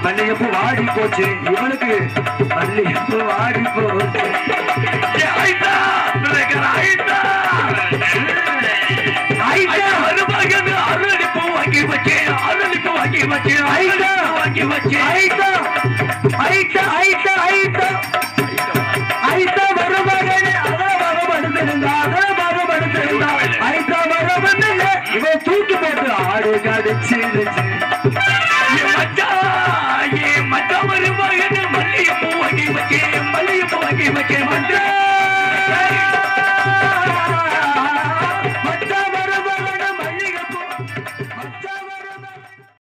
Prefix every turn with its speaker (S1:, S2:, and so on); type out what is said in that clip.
S1: மல்லிகைப்பூ வாடி போச்சு இவனுக்கு மல்லிகைப்பூ வாடி போச்சு அரளிப்பூ வாங்கி வச்சேன் அரளிப்பூ வாங்கி வச்சேன் வாங்கி வச்சேன் ஐட்டா மருமகனே அதமாக படுத்திருந்தா இவன் தூக்கி போட்டு ஆடு கடிச்சிருச்சு